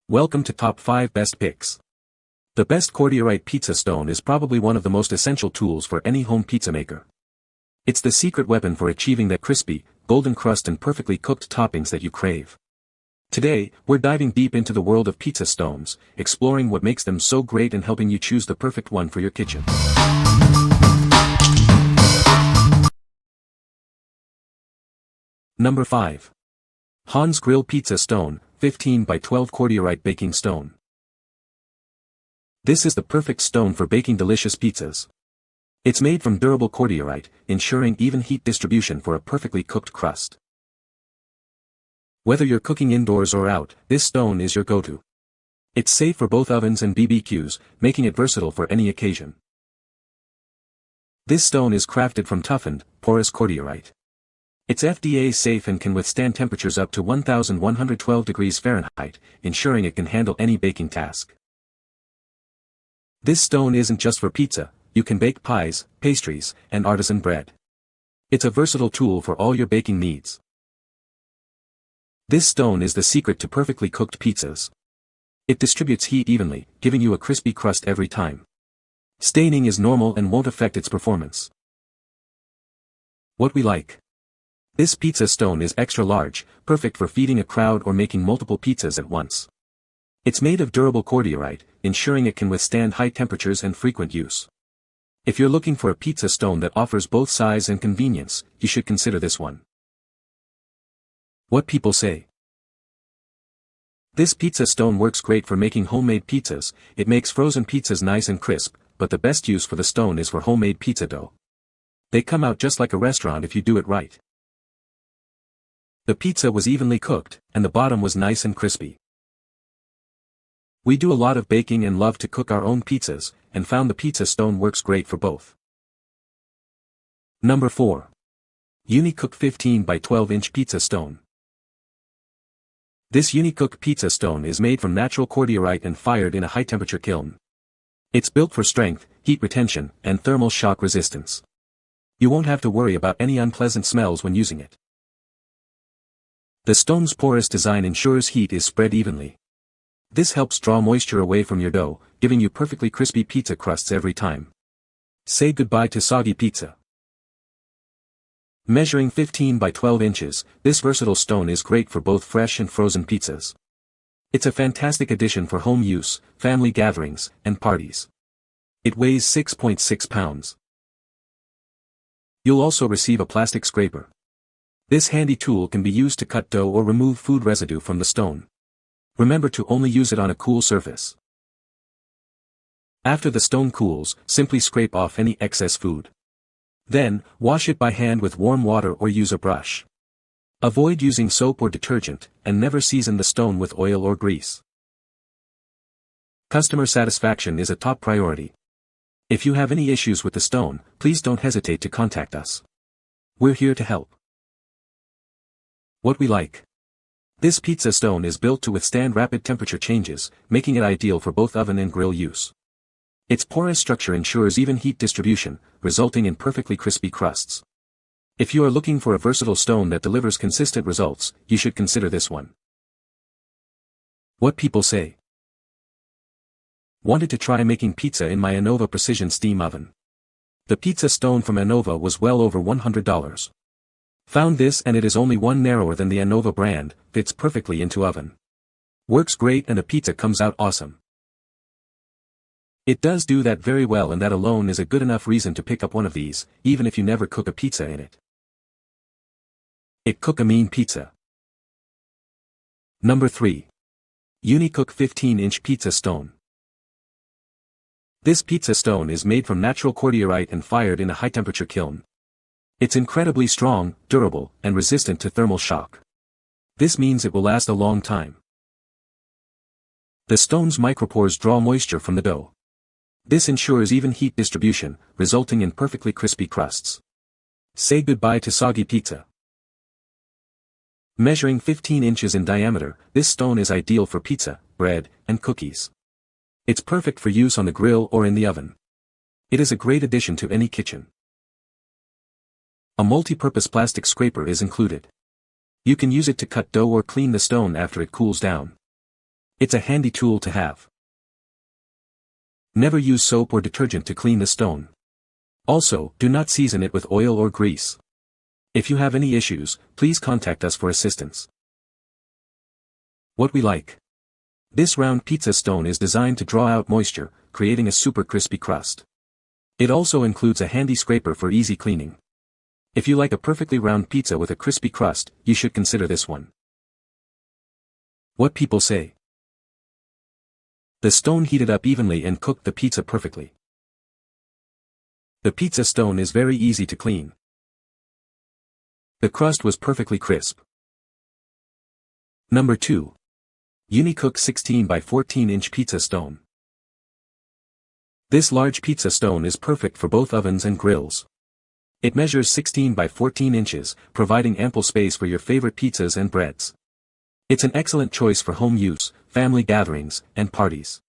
Welcome to Top 5 Best Picks. The best Cordierite Pizza Stone is probably one of the most essential tools for any home pizza maker. It's the secret weapon for achieving that crispy, golden crust and perfectly cooked toppings that you crave. Today, we're diving deep into the world of pizza stones, exploring what makes them so great and helping you choose the perfect one for your kitchen. Number 5. Hans Grill Pizza Stone, 15 by 12 Cordierite Baking Stone. This is the perfect stone for baking delicious pizzas. It's made from durable cordierite, ensuring even heat distribution for a perfectly cooked crust. Whether you're cooking indoors or out, this stone is your go-to. It's safe for both ovens and BBQs, making it versatile for any occasion. This stone is crafted from toughened, porous cordierite. It's FDA safe and can withstand temperatures up to 1,112 degrees Fahrenheit, ensuring it can handle any baking task. This stone isn't just for pizza, you can bake pies, pastries, and artisan bread. It's a versatile tool for all your baking needs. This stone is the secret to perfectly cooked pizzas. It distributes heat evenly, giving you a crispy crust every time. Staining is normal and won't affect its performance. What we like. This pizza stone is extra large, perfect for feeding a crowd or making multiple pizzas at once. It's made of durable cordierite, ensuring it can withstand high temperatures and frequent use. If you're looking for a pizza stone that offers both size and convenience, you should consider this one. What people say. This pizza stone works great for making homemade pizzas. It makes frozen pizzas nice and crisp, but the best use for the stone is for homemade pizza dough. They come out just like a restaurant if you do it right. The pizza was evenly cooked, and the bottom was nice and crispy. We do a lot of baking and love to cook our own pizzas, and found the pizza stone works great for both. Number 4. Unicook 15 by 12-inch Pizza Stone. This Unicook pizza stone is made from natural cordierite and fired in a high-temperature kiln. It's built for strength, heat retention, and thermal shock resistance. You won't have to worry about any unpleasant smells when using it. The stone's porous design ensures heat is spread evenly. This helps draw moisture away from your dough, giving you perfectly crispy pizza crusts every time. Say goodbye to soggy pizza. Measuring 15 by 12 inches, this versatile stone is great for both fresh and frozen pizzas. It's a fantastic addition for home use, family gatherings, and parties. It weighs 6.6 pounds. You'll also receive a plastic scraper. This handy tool can be used to cut dough or remove food residue from the stone. Remember to only use it on a cool surface. After the stone cools, simply scrape off any excess food. Then, wash it by hand with warm water or use a brush. Avoid using soap or detergent, and never season the stone with oil or grease. Customer satisfaction is a top priority. If you have any issues with the stone, please don't hesitate to contact us. We're here to help. What we like. This pizza stone is built to withstand rapid temperature changes, making it ideal for both oven and grill use. Its porous structure ensures even heat distribution, resulting in perfectly crispy crusts. If you are looking for a versatile stone that delivers consistent results, you should consider this one. What people say. Wanted to try making pizza in my Anova Precision Steam Oven. The pizza stone from Anova was well over $100. Found this and it is only one narrower than the Anova brand, fits perfectly into oven. Works great and the pizza comes out awesome. It does do that very well, and that alone is a good enough reason to pick up one of these, even if you never cook a pizza in it. It cook a mean pizza. Number 3. Unicook 15-inch Pizza Stone. This pizza stone is made from natural cordierite and fired in a high-temperature kiln. It's incredibly strong, durable, and resistant to thermal shock. This means it will last a long time. The stone's micropores draw moisture from the dough. This ensures even heat distribution, resulting in perfectly crispy crusts. Say goodbye to soggy pizza. Measuring 15 inches in diameter, this stone is ideal for pizza, bread, and cookies. It's perfect for use on the grill or in the oven. It is a great addition to any kitchen. A multi-purpose plastic scraper is included. You can use it to cut dough or clean the stone after it cools down. It's a handy tool to have. Never use soap or detergent to clean the stone. Also, do not season it with oil or grease. If you have any issues, please contact us for assistance. What we like. This round pizza stone is designed to draw out moisture, creating a super crispy crust. It also includes a handy scraper for easy cleaning. If you like a perfectly round pizza with a crispy crust, you should consider this one. What people say. The stone heated up evenly and cooked the pizza perfectly. The pizza stone is very easy to clean. The crust was perfectly crisp. Number 2. Unicook 16 by 14 inch pizza stone. This large pizza stone is perfect for both ovens and grills. It measures 16 by 14 inches, providing ample space for your favorite pizzas and breads. It's an excellent choice for home use, family gatherings, and parties.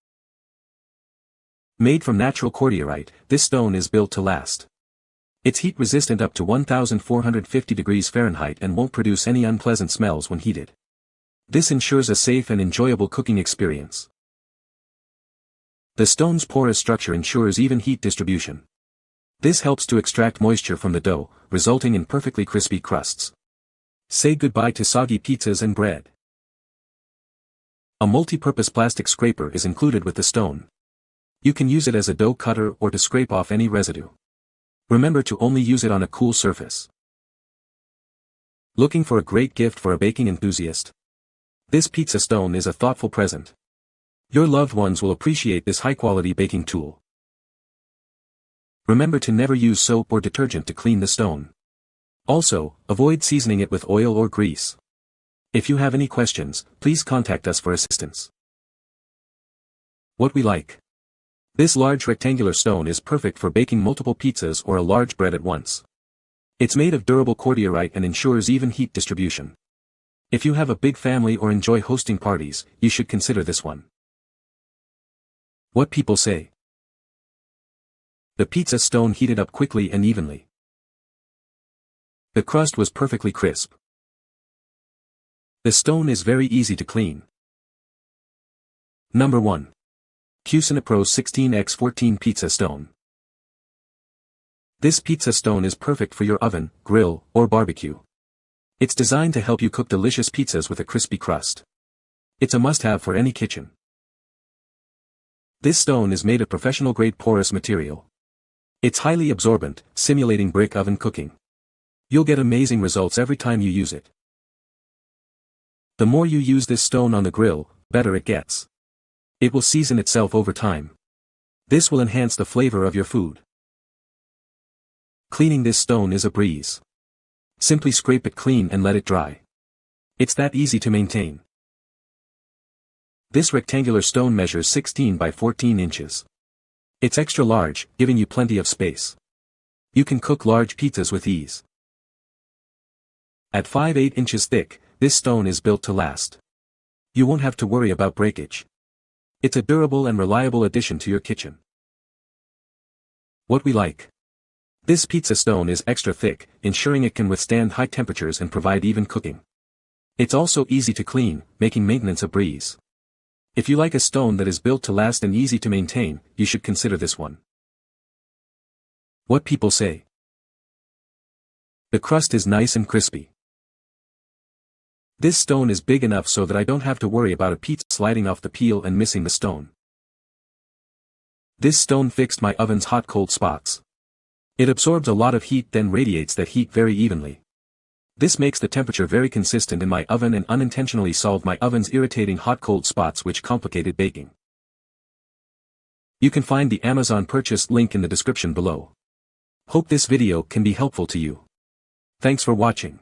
Made from natural cordierite, this stone is built to last. It's heat resistant up to 1450 degrees Fahrenheit and won't produce any unpleasant smells when heated. This ensures a safe and enjoyable cooking experience. The stone's porous structure ensures even heat distribution. This helps to extract moisture from the dough, resulting in perfectly crispy crusts. Say goodbye to soggy pizzas and bread. A multi-purpose plastic scraper is included with the stone. You can use it as a dough cutter or to scrape off any residue. Remember to only use it on a cool surface. Looking for a great gift for a baking enthusiast? This pizza stone is a thoughtful present. Your loved ones will appreciate this high-quality baking tool. Remember to never use soap or detergent to clean the stone. Also, avoid seasoning it with oil or grease. If you have any questions, please contact us for assistance. What we like. This large rectangular stone is perfect for baking multiple pizzas or a large bread at once. It's made of durable cordierite and ensures even heat distribution. If you have a big family or enjoy hosting parties, you should consider this one. What people say. The pizza stone heated up quickly and evenly. The crust was perfectly crisp. The stone is very easy to clean. Number 1. CucinaPro 16x14 Pizza Stone. This pizza stone is perfect for your oven, grill, or barbecue. It's designed to help you cook delicious pizzas with a crispy crust. It's a must-have for any kitchen. This stone is made of professional-grade porous material. It's highly absorbent, simulating brick oven cooking. You'll get amazing results every time you use it. The more you use this stone on the grill, better it gets. It will season itself over time. This will enhance the flavor of your food. Cleaning this stone is a breeze. Simply scrape it clean and let it dry. It's that easy to maintain. This rectangular stone measures 16 by 14 inches. It's extra large, giving you plenty of space. You can cook large pizzas with ease. At 5/8 inches thick, this stone is built to last. You won't have to worry about breakage. It's a durable and reliable addition to your kitchen. What we like. This pizza stone is extra thick, ensuring it can withstand high temperatures and provide even cooking. It's also easy to clean, making maintenance a breeze. If you like a stone that is built to last and easy to maintain, you should consider this one. What people say. The crust is nice and crispy. This stone is big enough so that I don't have to worry about a pizza sliding off the peel and missing the stone. This stone fixed my oven's hot-cold spots. It absorbs a lot of heat then radiates that heat very evenly. This makes the temperature very consistent in my oven and unintentionally solved my oven's irritating hot-cold spots which complicated baking. You can find the Amazon purchase link in the description below. Hope this video can be helpful to you. Thanks for watching.